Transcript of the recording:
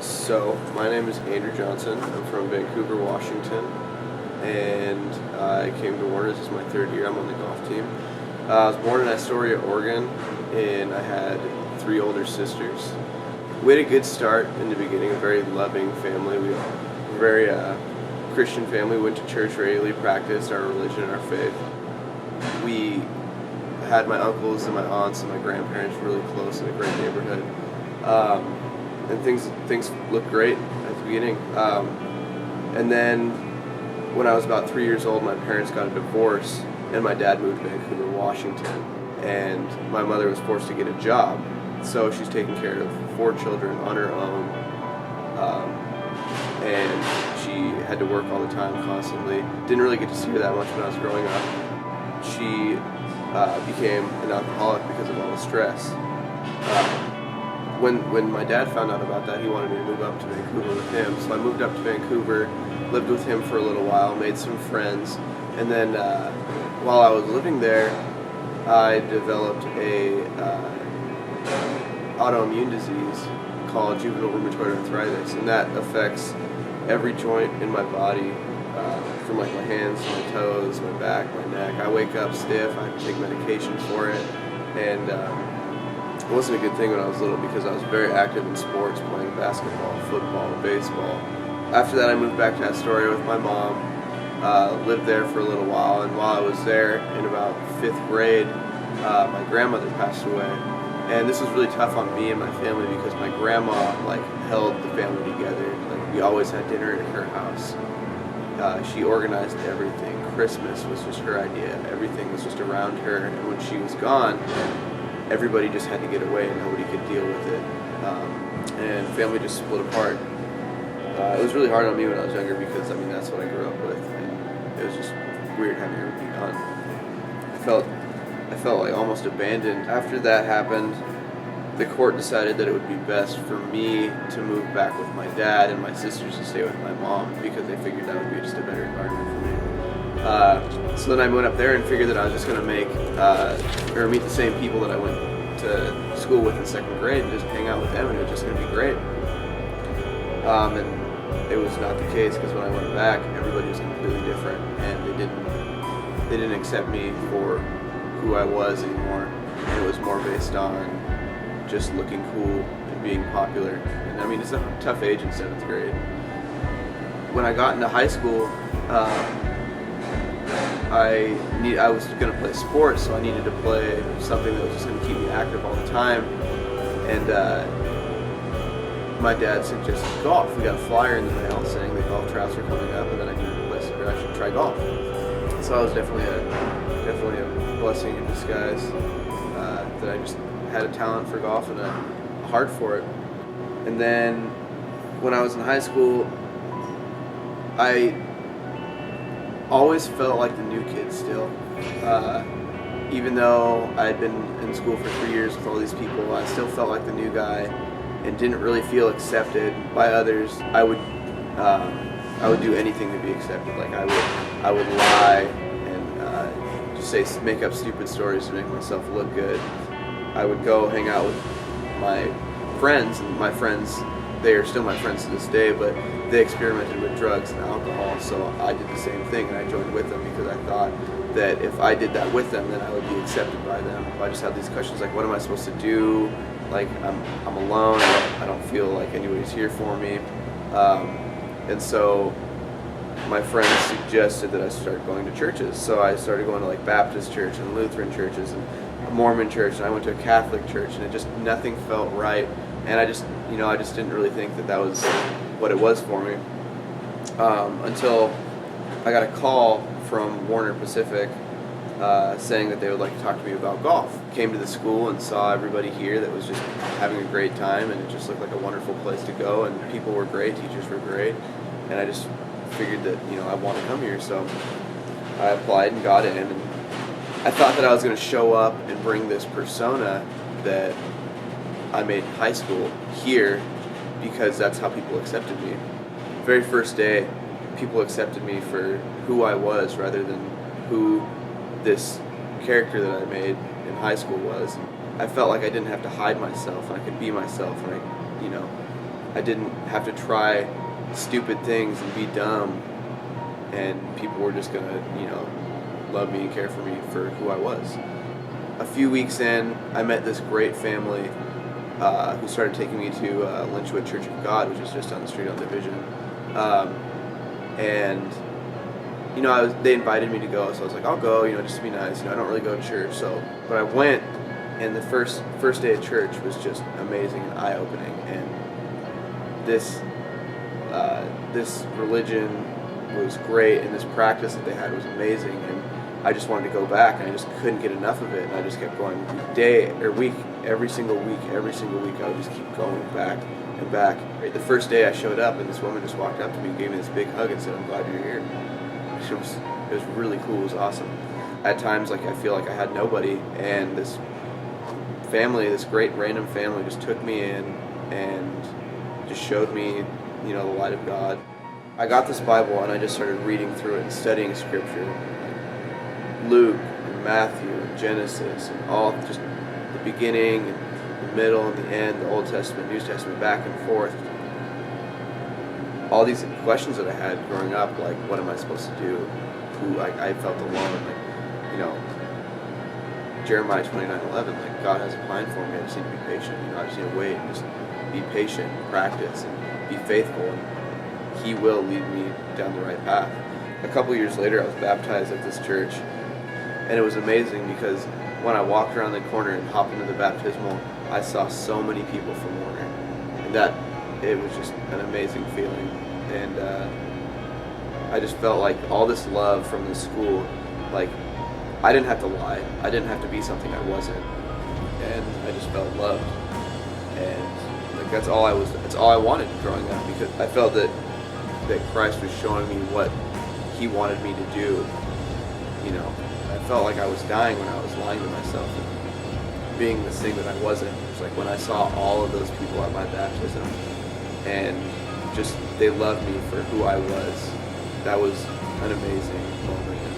So, my name is Andrew Johnson. I'm from Vancouver, Washington, and I came to Warner. This is my third year. I'm on the golf team. I was born in Astoria, Oregon, and I had three older sisters. We had a good start in the beginning, a very loving family. We were a very Christian family, went to church regularly, practiced our religion and our faith. We had my uncles and my aunts and my grandparents really close in a great neighborhood. And things looked great at the beginning. And then when I was about 3 years old, my parents got a divorce, and my dad moved to Vancouver, Washington, and my mother was forced to get a job. So she's taking care of four children on her own, and she had to work all the time, constantly. Didn't really get to see her that much when I was growing up. She became an alcoholic because of all the stress. When my dad found out about that, he wanted me to move up to Vancouver with him. So I moved up to Vancouver, lived with him for a little while, made some friends, and then while I was living there, I developed a autoimmune disease called juvenile rheumatoid arthritis, and that affects every joint in my body, from like my hands to my toes, my back, my neck. I wake up stiff. I have to take medication for it, and it wasn't a good thing when I was little because I was very active in sports, playing basketball, football, baseball. After that, I moved back to Astoria with my mom, lived there for a little while, and while I was there in about fifth grade, my grandmother passed away. And this was really tough on me and my family because my grandma held the family together. We always had dinner at her house. She organized everything. Christmas was just her idea. Everything was just around her. And when she was gone, everybody just had to get away and nobody could deal with it. And family just split apart. It was really hard on me when I was younger because, that's what I grew up with. And it was just weird having everything gone. I felt like almost abandoned. After that happened, the court decided that it would be best for me to move back with my dad and my sisters to stay with my mom because they figured that would be just a better environment for me. So then I went up there and figured that I was just going to meet the same people that I went to school with in second grade and just hang out with them, and it was just going to be great. And it was not the case because when I went back, everybody was completely different, and they didn't accept me for who I was anymore, and it was more based on just looking cool and being popular. And it's a tough age in seventh grade. When I got into high school, I was going to play sports, so I needed to play something that was just going to keep me active all the time. And my dad suggested golf. We got a flyer in the mail saying the golf trials were coming up, and then I needed a place to go. I should try golf. So I was definitely a blessing in disguise, that I just had a talent for golf and a heart for it. And then when I was in high school, I always felt like the new kid still. Even though I'd been in school for 3 years with all these people, I still felt like the new guy and didn't really feel accepted by others. I would do anything to be accepted. I would lie and just make up stupid stories to make myself look good. I would go hang out with my friends, and my friends, they are still my friends to this day, but they experimented with drugs and alcohol, so I did the same thing, and I joined with them because I thought that if I did that with them, then I would be accepted by them. I just had these questions like, what am I supposed to do? I'm alone, I don't feel like anybody's here for me. And so my friends suggested that I start going to churches. So I started going to Baptist church and Lutheran churches and a Mormon church, and I went to a Catholic church, and it just, nothing felt right. And I just didn't really think that was what it was for me. Until I got a call from Warner Pacific saying that they would like to talk to me about golf. Came to the school and saw everybody here that was just having a great time, and it just looked like a wonderful place to go, and people were great, teachers were great, and I just figured that I want to come here, so I applied and got in, and I thought that I was going to show up and bring this persona that I made in high school here because that's how people accepted me. The very first day, people accepted me for who I was rather than who this character that I made in high school was. I felt like I didn't have to hide myself, and I could be myself, and I didn't have to try stupid things and be dumb, and people were just gonna, love me and care for me for who I was. A few weeks in, I met this great family who started taking me to Lynchwood Church of God, which is just down the street on Division. And they invited me to go, so I was like, I'll go, just to be nice. I don't really go to church, but I went, and the first day of church was just amazing and eye-opening. And this religion was great, and this practice that they had was amazing, and I just wanted to go back, and I just couldn't get enough of it, and I just kept going every single week, I would just keep going back and back. The first day I showed up, and this woman just walked up to me and gave me this big hug and said, "I'm glad you're here." It was really cool. It was awesome. At times, I feel like I had nobody, and this family, this great random family, just took me in and just showed me, the light of God. I got this Bible, and I just started reading through it and studying Scripture, like Luke and Matthew and Genesis, and all just the beginning and the middle and the end, the Old Testament, New Testament, back and forth. All these questions that I had growing up, like, what am I supposed to do? I felt alone, Jeremiah 29:11, God has a plan for me. I just need to be patient. I just need to wait and just be patient, practice, and be faithful, and He will lead me down the right path. A couple years later, I was baptized at this church, and it was amazing because when I walked around the corner and hopped into the baptismal, I saw so many people from Warner, and it was just an amazing feeling. And I just felt like all this love from the school, I didn't have to lie. I didn't have to be something I wasn't, and I just felt loved. And that's all I wanted growing up, because I felt that Christ was showing me what He wanted me to do. I felt like I was dying when I was lying to myself and being this thing that I wasn't. It was like when I saw all of those people at my baptism, and just they loved me for who I was. That was an amazing moment.